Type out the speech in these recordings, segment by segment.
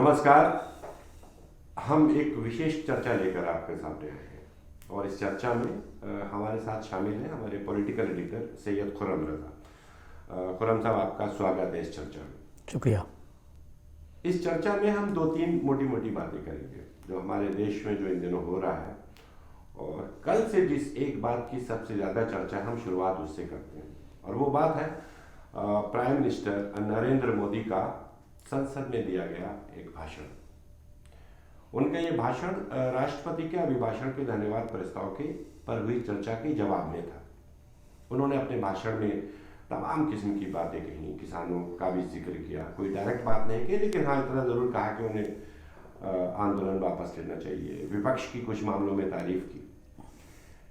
नमस्कार। हम एक विशेष चर्चा लेकर आपके सामने आए हैं और इस चर्चा में हमारे साथ शामिल हैं हमारे पॉलिटिकल एडिटर सैयद खुर्रम रज़ा। खुर्रम साहब, आपका स्वागत है इस चर्चा में। शुक्रिया। इस चर्चा में हम दो तीन मोटी मोटी बातें करेंगे जो हमारे देश में जो इन दिनों हो रहा है, और कल से जिस एक बात की सबसे ज़्यादा चर्चा हम शुरुआत उससे करते हैं, और वो बात है प्राइम मिनिस्टर नरेंद्र मोदी का संसद में दिया गया एक भाषण। उनका ये भाषण राष्ट्रपति के अभिभाषण के धन्यवाद प्रस्ताव के पर हुई चर्चा के जवाब में था। उन्होंने अपने भाषण में तमाम किस्म की बातें कही, किसानों का भी जिक्र किया, कोई डायरेक्ट बात नहीं की, लेकिन हाँ इतना ज़रूर कहा कि उन्हें आंदोलन वापस लेना चाहिए, विपक्ष की कुछ मामलों में तारीफ की।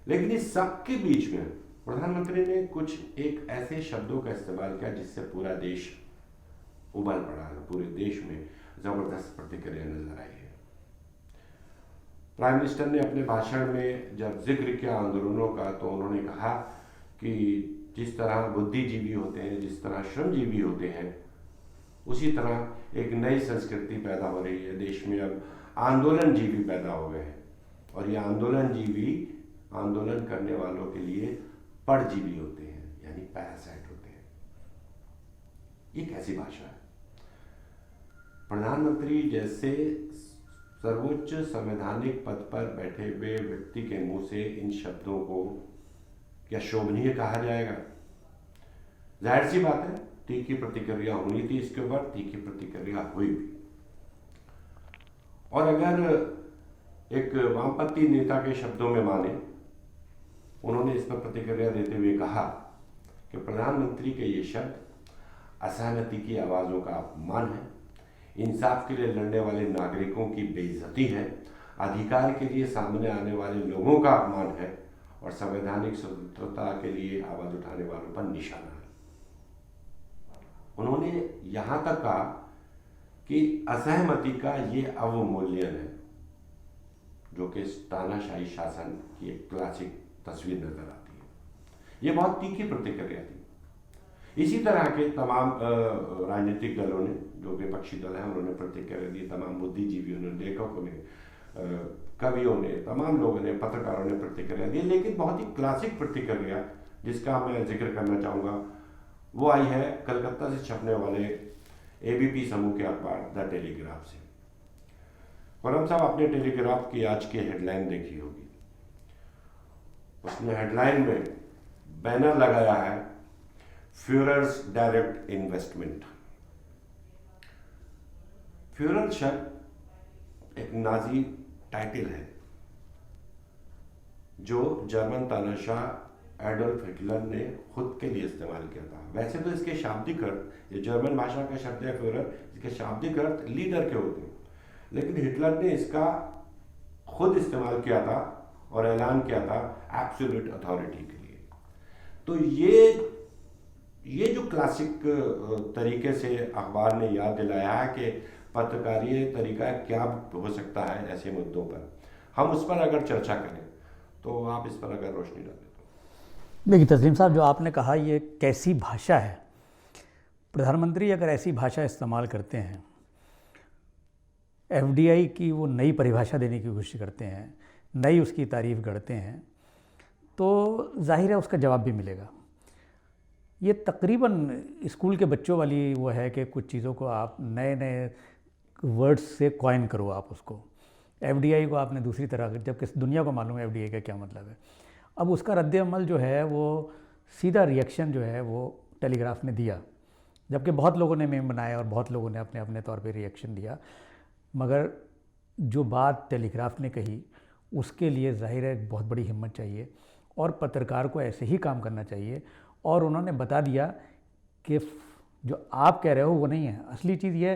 लेकिन इस सब के बीच में प्रधानमंत्री ने कुछ एक ऐसे शब्दों का इस्तेमाल किया जिससे पूरा देश उबल पड़ा है, पूरे देश में जबरदस्त प्रतिक्रिया नजर आई है। प्राइम मिनिस्टर ने अपने भाषण में जब जिक्र किया आंदोलनों का, तो उन्होंने कहा कि जिस तरह बुद्धिजीवी होते हैं, जिस तरह श्रमजीवी होते हैं, उसी तरह एक नई संस्कृति पैदा हो रही है देश में। अब आंदोलन जीवी पैदा हो गए हैं, और ये आंदोलन जीवी आंदोलन करने वालों के लिए परजीवी होते हैं, यानी पैरासाइट होते हैं। ये कैसी भाषा है? प्रधानमंत्री जैसे सर्वोच्च संवैधानिक पद पर बैठे हुए व्यक्ति के मुंह से इन शब्दों को क्या शोभनीय कहा जाएगा? जाहिर सी बात है, तीखी प्रतिक्रिया होनी थी इसके ऊपर, तीखी प्रतिक्रिया हुई भी। और अगर एक वामपंथी नेता के शब्दों में माने, उन्होंने इस पर प्रतिक्रिया देते हुए कहा कि प्रधानमंत्री के ये शब्द असहमति की आवाज़ों का अपमान है, इंसाफ के लिए लड़ने वाले नागरिकों की बेइज्जती है, अधिकार के लिए सामने आने वाले लोगों का अपमान है, और संवैधानिक स्वतंत्रता के लिए आवाज़ उठाने वालों पर निशाना है। उन्होंने यहाँ तक कहा कि असहमति का ये अवमूल्यन है, जो कि तानाशाही शासन की एक क्लासिक तस्वीर नजर आती है। ये बहुत तीखी प्रतिक्रिया थी। इसी तरह के तमाम राजनीतिक दलों ने, जो विपक्षी दल हैं, उन्होंने प्रतिक्रिया दी। तमाम बुद्धिजीवियों ने, लेखकों ने, कवियों ने, तमाम लोगों ने, पत्रकारों ने प्रतिक्रिया दी। लेकिन बहुत ही क्लासिक प्रतिक्रिया जिसका मैं जिक्र करना चाहूँगा, वो आई है कलकत्ता से छपने वाले एबीपी समूह के अखबार द टेलीग्राफ से। खुर्रम साहब, आपने टेलीग्राफ की आज की हेडलाइन देखी होगी। उसने हेडलाइन में बैनर लगाया है, फ्यूरर्स डायरेक्ट इन्वेस्टमेंट। फ्यूरर शब्द एक नाजी टाइटल है जो जर्मन तानाशाह एडोल्फ हिटलर ने खुद के लिए इस्तेमाल किया था। वैसे तो इसके शाब्दिक अर्थ, ये जर्मन भाषा का शब्द है फ्यूरर, इसके शाब्दिक अर्थ लीडर के होते हैं, लेकिन हिटलर ने इसका खुद इस्तेमाल किया था और ऐलान किया था एब्सोल्यूट अथॉरिटी के लिए। तो ये जो क्लासिक तरीके से अखबार ने याद दिलाया है कि पत्रकारीय तरीका क्या हो सकता है ऐसे मुद्दों पर, हम उस पर अगर चर्चा करें तो आप इस पर अगर रोशनी डालें तो। देखिए तस्लीम साहब, जो आपने कहा ये कैसी भाषा है। प्रधानमंत्री अगर ऐसी भाषा इस्तेमाल करते हैं, एफडीआई की वो नई परिभाषा देने की कोशिश करते हैं, नई उसकी तारीफ करते हैं, तो जाहिर है उसका जवाब भी मिलेगा। ये तकरीबन स्कूल के बच्चों वाली वो है कि कुछ चीज़ों को आप नए नए वर्ड्स से कॉइन करो आप उसको। एफडीआई को आपने दूसरी तरह, जबकि दुनिया को मालूम है एफडीआई का क्या मतलब है। अब उसका रद्द-ए-अमल जो है वो सीधा रिएक्शन जो है वो टेलीग्राफ ने दिया, जबकि बहुत लोगों ने मेम बनाया और बहुत लोगों ने अपने अपने तौर पे रिएक्शन दिया। मगर जो बात टेलीग्राफ ने कही उसके लिए ज़ाहिर है बहुत बड़ी हिम्मत चाहिए, और पत्रकार को ऐसे ही काम करना चाहिए। और उन्होंने बता दिया कि जो आप कह रहे हो वो नहीं है, असली चीज़ ये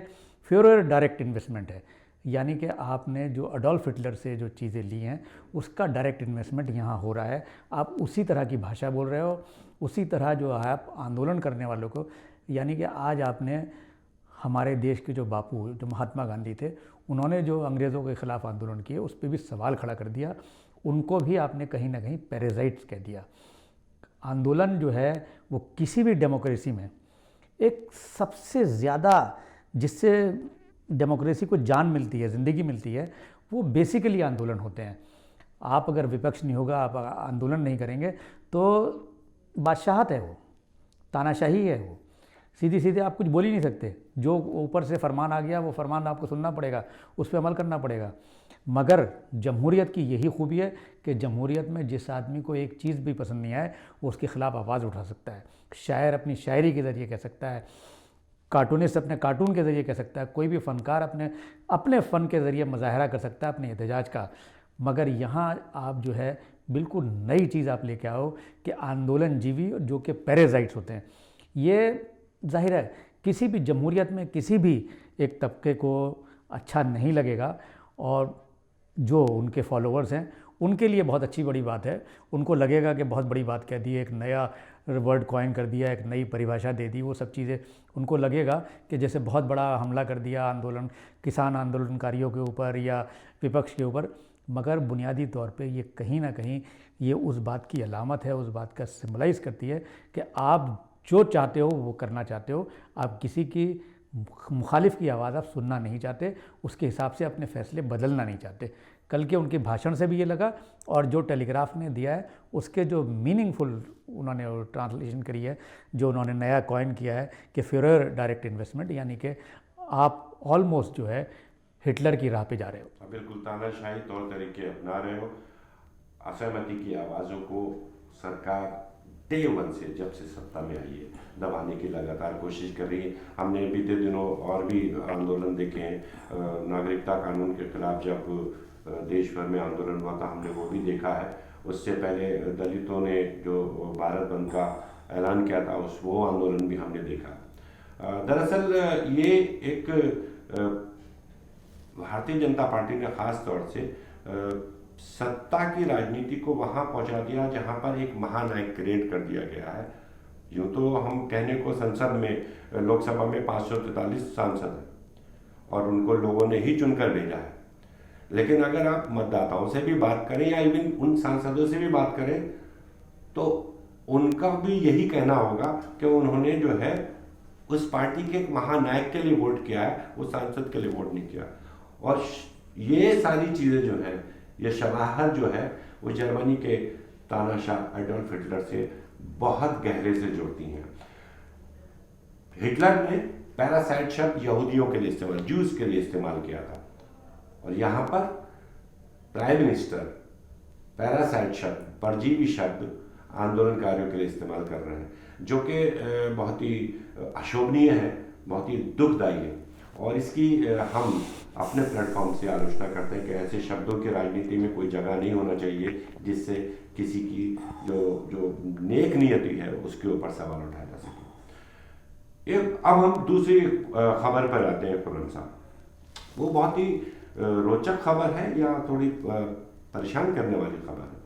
फ्यूरर डायरेक्ट इन्वेस्टमेंट है, यानी कि आपने जो अडोल्फ हिटलर से जो चीज़ें ली हैं उसका डायरेक्ट इन्वेस्टमेंट यहाँ हो रहा है। आप उसी तरह की भाषा बोल रहे हो, उसी तरह जो आप आंदोलन करने वालों को, यानी कि आज आपने हमारे देश के जो बापू, जो महात्मा गांधी थे, उन्होंने जो अंग्रेज़ों के ख़िलाफ़ आंदोलन किए उस पर भी सवाल खड़ा कर दिया। उनको भी आपने कहीं ना कहीं पैरासाइट्स कह दिया। आंदोलन जो है वो किसी भी डेमोक्रेसी में एक सबसे ज़्यादा जिससे डेमोक्रेसी को जान मिलती है, ज़िंदगी मिलती है, वो बेसिकली आंदोलन होते हैं। आप अगर विपक्ष नहीं होगा, आप आंदोलन नहीं करेंगे तो बादशाहत है वो, तानाशाही है वो, सीधी सीधे आप कुछ बोल ही नहीं सकते। जो ऊपर से फरमान आ गया वो फरमान आपको सुनना पड़ेगा, उस पर अमल करना पड़ेगा। मगर जमहूरियत की यही खूबी है कि जमहूरियत में जिस आदमी को एक चीज़ भी पसंद नहीं आए वो उसके ख़िलाफ़ आवाज़ उठा सकता है। शायर अपनी शायरी के ज़रिए कह सकता है, कार्टूनिस्ट अपने कार्टून के ज़रिए कह सकता है, कोई भी फ़नकार अपने फ़न के ज़रिए मुजाहरा कर सकता है अपने एहतजाज का। मगर यहाँ आप जो है बिल्कुल नई चीज़ आप लेके आओ कि आंदोलन जीवी जो कि पैरासाइट्स होते हैं। ये जाहिर है किसी भी जमहूरियत में किसी भी एक तबके को अच्छा नहीं लगेगा, और जो उनके फॉलोअर्स हैं उनके लिए बहुत अच्छी बड़ी बात है। उनको लगेगा कि बहुत बड़ी बात कह दी, एक नया वर्ड कॉइन कर दिया, एक नई परिभाषा दे दी, वो सब चीज़ें उनको लगेगा कि जैसे बहुत बड़ा हमला कर दिया आंदोलन, किसान आंदोलनकारियों के ऊपर या विपक्ष के ऊपर। मगर बुनियादी तौर पे ये कहीं ना कहीं ये उस बात की अलामत है, उस बात का सिम्बलाइज़ करती है कि आप जो चाहते हो वो करना चाहते हो, आप किसी की मुखालिफ की आवाज़ आप सुनना नहीं चाहते, उसके हिसाब से अपने फ़ैसले बदलना नहीं चाहते। कल के उनके भाषण से भी ये लगा, और जो टेलीग्राफ ने दिया है उसके जो मीनिंगफुल उन्होंने ट्रांसलेशन करी है, जो उन्होंने नया कॉइन किया है कि फ्यूरर डायरेक्ट इन्वेस्टमेंट, यानी कि आप ऑलमोस्ट जो है हिटलर की राह पे जा रहे हो। बिल्कुल तानाशाही तौर तरीके अपना रहे हो। असहमति की आवाज़ों को सरकार डे वन से जब से सत्ता में आई है दबाने की लगातार कोशिश कर रही है। हमने बीते दिनों और भी आंदोलन देखे हैं। नागरिकता कानून के खिलाफ जब देश भर में आंदोलन हुआ था हमने वो भी देखा है। उससे पहले दलितों ने जो भारत बंद का ऐलान किया था वो आंदोलन भी हमने देखा। दरअसल ये एक भारतीय जनता पार्टी ने ख़ास तौर से सत्ता की राजनीति को वहाँ पहुँचा दिया जहाँ पर एक महानायक क्रिएट कर दिया गया है। यूँ तो हम कहने को संसद में लोकसभा में 543 सांसद हैं और उनको लोगों ने ही चुनकर भेजा है, लेकिन अगर आप मतदाताओं से भी बात करें या इवन उन सांसदों से भी बात करें तो उनका भी यही कहना होगा कि उन्होंने जो है उस पार्टी के एक महानायक के लिए वोट किया है, वो सांसद के लिए वोट नहीं किया। और ये सारी चीज़ें जो है, ये शबाहत जो है वो जर्मनी के तानाशाह एडोल्फ हिटलर से बहुत गहरे से जुड़ती हैं। हिटलर ने पैरासाइट शब्द यहूदियों के लिए इस्तेमाल, जूस के लिए इस्तेमाल किया था, और यहाँ पर प्राइम मिनिस्टर पैरासाइट शब्द, परजीवी शब्द आंदोलनकारियों के लिए इस्तेमाल कर रहे हैं, जो कि बहुत ही अशोभनीय है, बहुत ही दुखदायी है। और इसकी हम अपने प्लेटफॉर्म से आलोचना करते हैं कि ऐसे शब्दों की राजनीति में कोई जगह नहीं होना चाहिए जिससे किसी की जो नेक नियति है उसके ऊपर सवाल उठाया जा सके। अब हम दूसरी खबर पर आते हैं खुर्रम साहब। वो बहुत ही रोचक खबर है या थोड़ी परेशान करने वाली खबर है।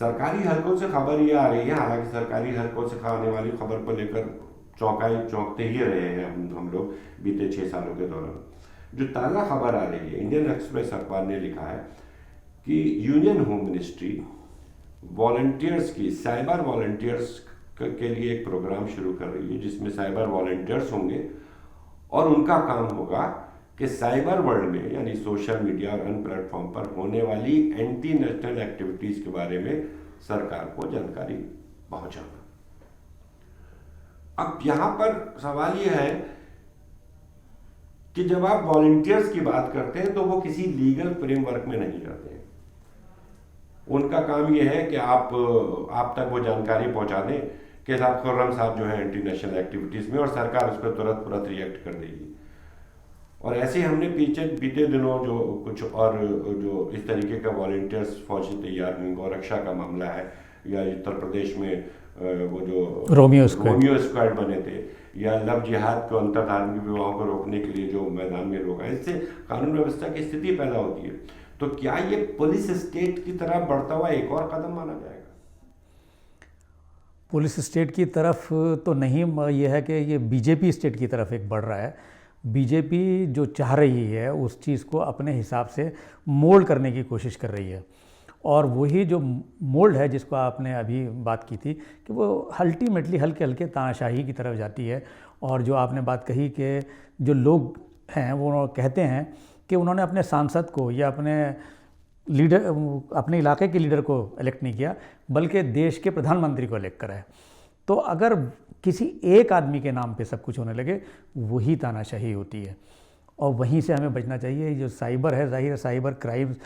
सरकारी हलकों से खबर ये आ रही है, हालांकि सरकारी हलकों से आने वाली खबर को लेकर चौंकते ही रहे हैं हम लोग बीते 6 सालों के दौरान। जो ताज़ा खबर आ रही है, इंडियन एक्सप्रेस अखबार ने लिखा है कि यूनियन होम मिनिस्ट्री वॉलंटियर्स की, साइबर वॉलंटियर्स के लिए एक प्रोग्राम शुरू कर रही है जिसमें साइबर वॉलंटियर्स होंगे और उनका काम होगा कि साइबर वर्ल्ड में यानी सोशल मीडिया और अन्य प्लेटफॉर्म पर होने वाली एंटी नेशनल एक्टिविटीज़ के बारे में सरकार को जानकारी पहुंचाना। अब यहाँ पर सवाल ये है कि जब आप वॉलंटियर्स की बात करते हैं तो वो किसी लीगल फ्रेमवर्क में नहीं रहते हैं। उनका काम ये है कि आप तक वो जानकारी पहुंचा दें कि साहब खुर्रम साहब जो है एंटी नेशनल एक्टिविटीज़ में, और सरकार उस पर तुरंत रिएक्ट कर देगी। और ऐसे हमने बीते दिनों जो कुछ और जो इस तरीके का वॉलंटियर्स फौजी तैयार हुई, गौरक्षा का मामला है, या उत्तर प्रदेश में वो जो रोमियो स्क्वाड बने थे, या लव जिहाद को अंतरधार्मिक विवाहों को रोकने के लिए जो मैदान में लोग आए, इससे कानून व्यवस्था की स्थिति पैदा होती है। तो क्या ये पुलिस स्टेट की तरफ बढ़ता हुआ एक और कदम माना जाएगा? पुलिस स्टेट की तरफ तो नहीं, ये है कि ये बीजेपी स्टेट की तरफ एक बढ़ रहा है। बीजेपी जो चाह रही है उस चीज़ को अपने हिसाब से मोल्ड करने की कोशिश कर रही है, और वही जो मोल्ड है जिसको आपने अभी बात की थी कि वो अल्टीमेटली हल्के हल्के तानाशाही की तरफ जाती है। और जो आपने बात कही कि जो लोग हैं वो कहते हैं कि उन्होंने अपने सांसद को या अपने लीडर, अपने इलाके के लीडर को इलेक्ट नहीं किया, बल्कि देश के प्रधानमंत्री को इलेक्ट करा है। तो अगर किसी एक आदमी के नाम पे सब कुछ होने लगे, वही तानाशाही होती है, और वहीं से हमें बचना चाहिए। जो साइबर है, जाहिर है साइबर क्राइम्स,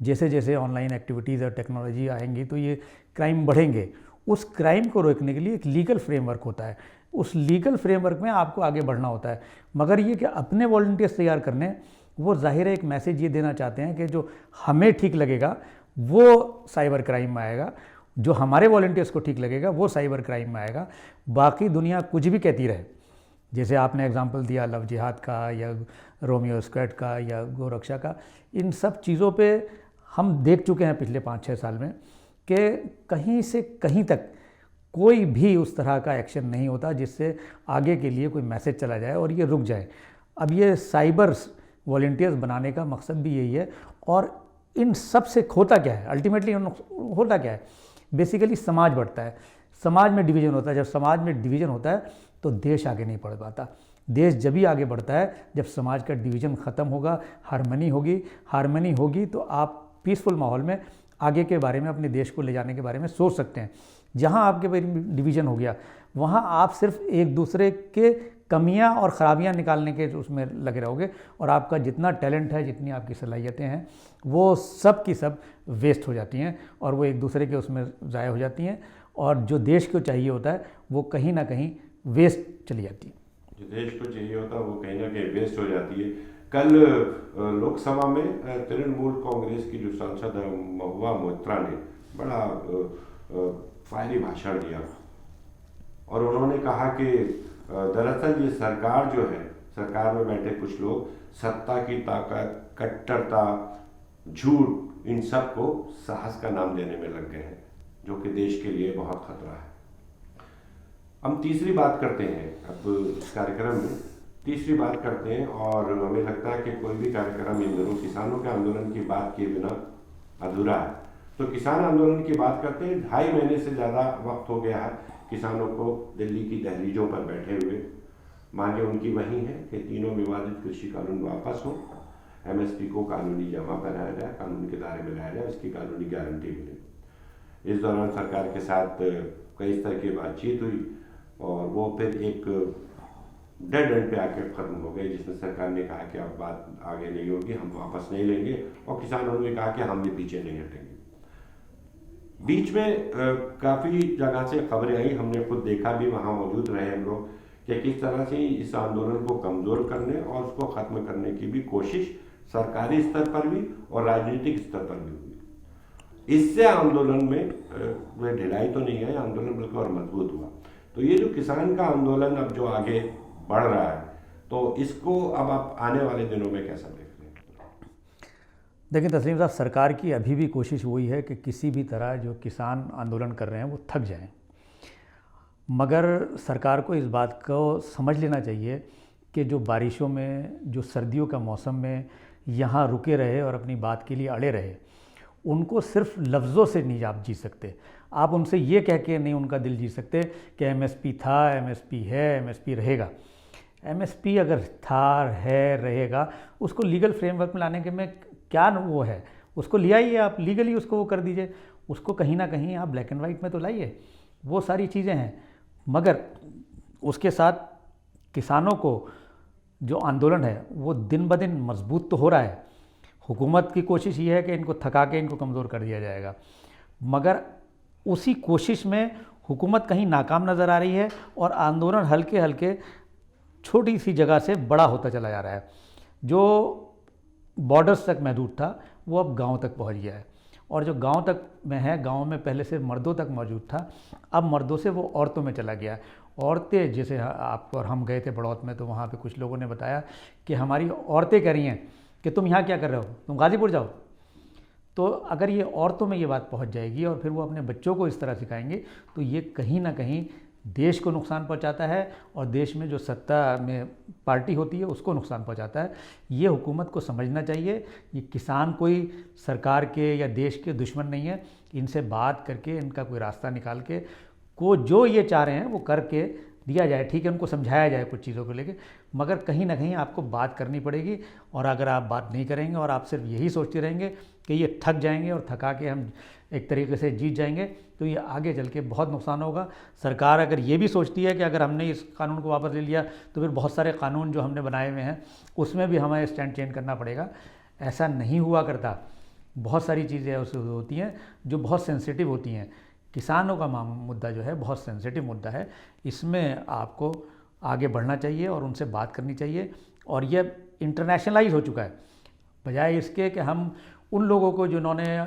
जैसे जैसे ऑनलाइन एक्टिविटीज़ और टेक्नोलॉजी आएंगी तो ये क्राइम बढ़ेंगे। उस क्राइम को रोकने के लिए एक लीगल फ्रेमवर्क होता है, उस लीगल फ्रेमवर्क में आपको आगे बढ़ना होता है। मगर ये कि अपने वॉलंटियर्स तैयार करने, वो जाहिर है एक मैसेज ये देना चाहते हैं कि जो हमें ठीक लगेगा वो साइबर क्राइम में आएगा, जो हमारे वॉलंटियर्स को ठीक लगेगा वो साइबर क्राइम में आएगा। बाकी दुनिया कुछ भी कहती रहे, जैसे आपने एग्जांपल दिया लव जिहाद का या रोमियो स्क्वाड का या गोरक्षा का, इन सब चीज़ों पे हम देख चुके हैं पिछले 5-6 साल में कि कहीं से कहीं तक कोई भी उस तरह का एक्शन नहीं होता जिससे आगे के लिए कोई मैसेज चला जाए और ये रुक जाए। अब ये साइबर वॉलंटियर्स बनाने का मकसद भी यही है। और इन सब से होता क्या है, अल्टीमेटली होता क्या है, बेसिकली समाज बढ़ता है, समाज में डिवीज़न होता है। जब समाज में डिवीज़न होता है तो देश आगे नहीं बढ़ पाता। देश जब भी आगे बढ़ता है जब समाज का डिवीज़न ख़त्म होगा, हारमनी होगी तो आप पीसफुल माहौल में आगे के बारे में, अपने देश को ले जाने के बारे में सोच सकते हैं। जहाँ आपके डिवीज़न हो गया वहाँ आप सिर्फ एक दूसरे के कमियां और ख़राबियां निकालने के उसमें लगे रहोगे, और आपका जितना टैलेंट है, जितनी आपकी सलाहियतें हैं, वो सब की सब वेस्ट हो जाती हैं और वो एक दूसरे के उसमें ज़ाय हो जाती हैं, और जो देश को चाहिए होता है वो कहीं ना कहीं वेस्ट चली जाती है। जो देश को चाहिए होता है वो कहीं ना कहीं वेस्ट हो जाती है। कल लोकसभा में तृणमूल कांग्रेस की जो सांसद महुआ मोइत्रा ने बड़ा फायरी भाषण दिया और उन्होंने कहा कि दरअसल ये सरकार जो है, सरकार में बैठे कुछ लोग सत्ता की ताकत, कट्टरता, झूठ, इन सब को साहस का नाम देने में लग गए हैं, जो कि देश के लिए बहुत खतरा है। हम तीसरी बात करते हैं, अब इस कार्यक्रम में तीसरी बात करते हैं, और हमें लगता है कि कोई भी कार्यक्रम इन दिनों किसानों के आंदोलन की बात किए बिना अधूरा है। तो किसान आंदोलन की बात करते हैं। 2.5 महीने से ज़्यादा वक्त हो गया है किसानों को दिल्ली की दहलीजों पर बैठे हुए। मांगे उनकी वही है कि तीनों विवादित कृषि कानून वापस हो, MSP को कानूनी जमा बनाया जाए, कानून के दायरे में लाया जाए, इसकी कानूनी गारंटी मिले। इस दौरान सरकार के साथ कई स्तर की बातचीत हुई और वो फिर एक डेड एंड पे आके ख़त्म हो गई, जिसमें सरकार ने कहा कि अब बात आगे नहीं होगी, हम वापस नहीं लेंगे, और किसानों ने कहा कि हम भी पीछे नहीं हटेंगे। बीच में काफ़ी जगह से खबरें आई, हमने खुद देखा भी, वहाँ मौजूद रहे हम लोग, कि किस तरह से इस आंदोलन को कमज़ोर करने और उसको ख़त्म करने की भी कोशिश सरकारी स्तर पर भी और राजनीतिक स्तर पर भी हुई। इससे आंदोलन में ढिलाई तो नहीं आई, आंदोलन बल्कि और मजबूत हुआ। तो ये जो किसान का आंदोलन अब जो आगे बढ़ रहा है, तो इसको अब आप आने वाले दिनों में कैसा देख रहे हैं? देखिए तस्लीम साहब, सरकार की अभी भी कोशिश वही है कि किसी भी तरह जो किसान आंदोलन कर रहे हैं वो थक जाएं। मगर सरकार को इस बात को समझ लेना चाहिए कि जो बारिशों में, जो सर्दियों का मौसम में यहाँ रुके रहे और अपनी बात के लिए अड़े रहे, उनको सिर्फ लफ्ज़ों से नहीं आप जीत सकते। आप उनसे ये कह के नहीं उनका दिल जीत सकते कि MSP था, MSP है, MSP रहेगा। MSP अगर था, है, रहेगा, उसको लीगल फ्रेमवर्क में लाने के में क्या वो है, उसको ले आइए आप, लीगली उसको वो कर दीजिए, उसको कहीं ना कहीं आप ब्लैक एंड वाइट में तो लाइए, वो सारी चीज़ें हैं। मगर उसके साथ किसानों को जो आंदोलन है वो दिन ब दिन मजबूत तो हो रहा है। हुकूमत की कोशिश ये है कि इनको थका के इनको कमज़ोर कर दिया जाएगा, मगर उसी कोशिश में हुकूमत कहीं नाकाम नज़र आ रही है और आंदोलन हल्के हल्के छोटी सी जगह से बड़ा होता चला जा रहा है। जो बॉर्डर्स तक महदूद था वो अब गांव तक पहुंच गया है, और जो गांव तक में है, गांव में पहले से मर्दों तक मौजूद था, अब मर्दों से वो औरतों में चला गया है। औरतें, जैसे आप और हम गए थे बड़ौत में, तो वहाँ पे कुछ लोगों ने बताया कि हमारी औरतें कह रही हैं कि तुम यहाँ क्या कर रहे हो, तुम गाज़ीपुर जाओ। तो अगर ये औरतों में ये बात पहुँच जाएगी और फिर वो अपने बच्चों को इस तरह सिखाएंगे, तो ये कहीं ना कहीं देश को नुकसान पहुंचाता है और देश में जो सत्ता में पार्टी होती है उसको नुकसान पहुंचाता है। ये हुकूमत को समझना चाहिए। ये किसान कोई सरकार के या देश के दुश्मन नहीं है। इनसे बात करके, इनका कोई रास्ता निकाल के, को जो ये चाह रहे हैं वो करके दिया जाए, ठीक है, उनको समझाया जाए कुछ चीज़ों को लेके, मगर कहीं ना कहीं आपको बात करनी पड़ेगी। और अगर आप बात नहीं करेंगे और आप सिर्फ यही सोचते रहेंगे कि ये थक जाएंगे और थका के हम एक तरीके से जीत जाएंगे, तो ये आगे चल के बहुत नुकसान होगा। सरकार अगर ये भी सोचती है कि अगर हमने इस कानून को वापस ले लिया तो फिर बहुत सारे कानून जो हमने बनाए हुए हैं उसमें भी हमें स्टैंड चेंज करना पड़ेगा। ऐसा नहीं हुआ करता। बहुत सारी चीज़ें ऐसी होती हैं जो बहुत सेंसिटिव होती हैं। किसानों का मुद्दा जो है बहुत सेंसिटिव मुद्दा है, इसमें आपको आगे बढ़ना चाहिए और उनसे बात करनी चाहिए। और ये इंटरनेशनलाइज हो चुका है, बजाय इसके कि हम उन लोगों को जिन्होंने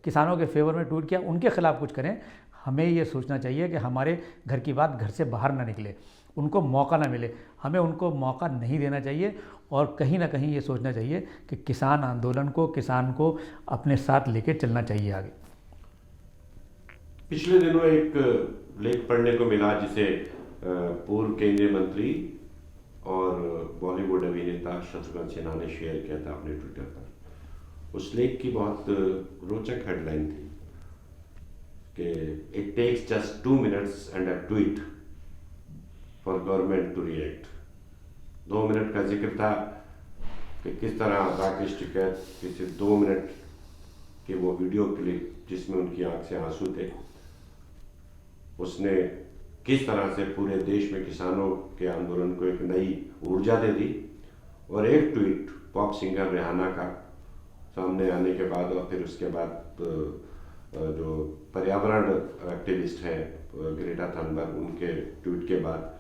किसानों के फेवर में ट्वीट किया उनके खिलाफ कुछ करें। हमें ये सोचना चाहिए कि हमारे घर की बात घर से बाहर ना निकले, उनको मौका ना मिले, हमें उनको मौका नहीं देना चाहिए। और कहीं ना कहीं ये सोचना चाहिए कि किसान आंदोलन को, किसान को अपने साथ लेके चलना चाहिए आगे। पिछले दिनों एक लेख पढ़ने को मिला जिसे पूर्व केंद्रीय मंत्री और बॉलीवुड अभिनेता शत्रुघ्न सिन्हा ने शेयर किया था अपने ट्विटर पर। उस लेख की बहुत रोचक हेडलाइन थी कि it takes just 2 minutes and a tweet for government to react. 2 minute का जिक्र था कि किस तरह राकेश टिकैत किसी 2 मिनट के वो वीडियो क्लिप जिसमें उनकी आंख से आंसू थे, उसने किस तरह से पूरे देश में किसानों के आंदोलन को एक नई ऊर्जा दे दी। और एक ट्वीट पॉप सिंगर रिहाना का सामने आने के बाद और फिर उसके बाद जो पर्यावरण एक्टिविस्ट हैं ग्रेटा थनबर्ग, उनके ट्वीट के बाद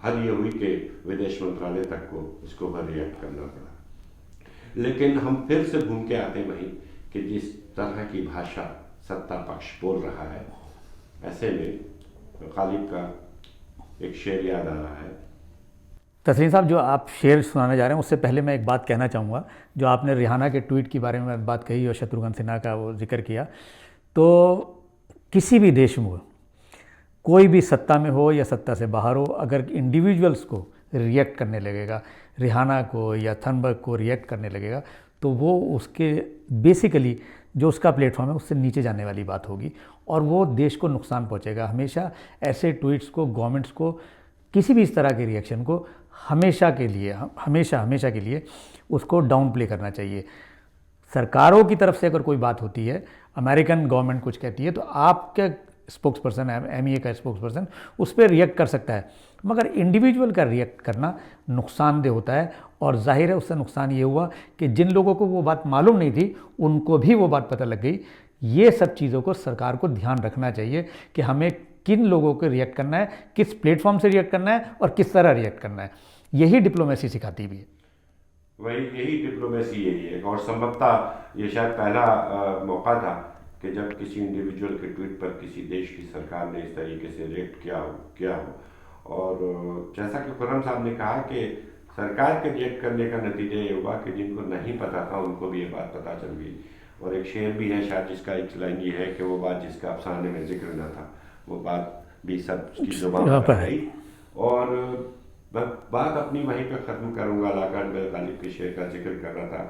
हद ये हुई कि विदेश मंत्रालय तक को इसको पर रिएक्ट करना पड़ा। लेकिन हम फिर से घूम के आते वहीं कि जिस तरह की भाषा सत्ता पक्ष बोल रहा है, ऐसे में गालिब का एक शेर याद आ रहा है। तस्लीम साहब, जो आप शेर सुनाने जा रहे हैं उससे पहले मैं एक बात कहना चाहूँगा। जो आपने रिहाना के ट्वीट के बारे में बात कही और शत्रुघ्न सिन्हा का वो जिक्र किया, तो किसी भी देश में कोई भी सत्ता में हो या सत्ता से बाहर हो, अगर इंडिविजुअल्स को रिएक्ट करने लगेगा, रिहाना को या थनबर्ग को रिएक्ट करने लगेगा, तो वो उसके बेसिकली जो उसका प्लेटफॉर्म है उससे नीचे जाने वाली बात होगी और वो देश को नुकसान पहुंचेगा। हमेशा ऐसे ट्वीट्स को, गवर्नमेंट्स को, किसी भी इस तरह के रिएक्शन को हमेशा के लिए उसको डाउन प्ले करना चाहिए। सरकारों की तरफ से अगर कोई बात होती है, अमेरिकन गवर्नमेंट कुछ कहती है, तो आपके स्पोक्स पर्सन, MEA का स्पोक्स पर्सन उस पर रिएक्ट कर सकता है, मगर इंडिविजुअल का रिएक्ट करना नुकसानदेह होता है। और जाहिर है उससे नुकसान ये हुआ कि जिन लोगों को वो बात मालूम नहीं थी उनको भी वो बात पता लग गई। ये सब चीज़ों को सरकार को ध्यान रखना चाहिए कि हमें किन लोगों को रिएक्ट करना है, किस प्लेटफॉर्म से रिएक्ट करना है और किस तरह रिएक्ट करना है। यही डिप्लोमेसी सिखाती भी है। यही डिप्लोमेसी यही है। और संभवतः ये शायद पहला मौका था कि जब किसी इंडिविजुअल के ट्वीट पर किसी देश की सरकार ने इस तरीके से रिएक्ट किया हो। और जैसा कि खुर्रम साहब ने कहा कि सरकार के रिएक्ट करने का नतीजा ये हुआ कि जिनको नहीं पता था उनको भी ये बात पता चल गई। और एक शेर भी है शायद जिसका एक लाइन ये है कि वो बात जिसका अफसाने में जिक्र न था, वो बात भी सब की जुबान पर आई। और मैं बात अपनी वहीं पे ख़त्म करूँगा। लाकर मैं गालिब के शेर का जिक्र कर रहा था,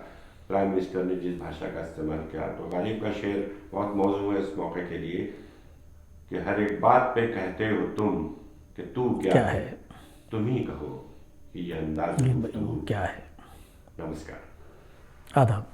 प्राइम मिनिस्टर ने जिस भाषा का इस्तेमाल किया, तो गालिब का शेर बहुत मौजू है इस मौके के लिए कि हर एक बात पे कहते हो तुम कि तू क्या है, तुम ही कहो कि ये अंदाज क्या है। नमस्कार, आदाब।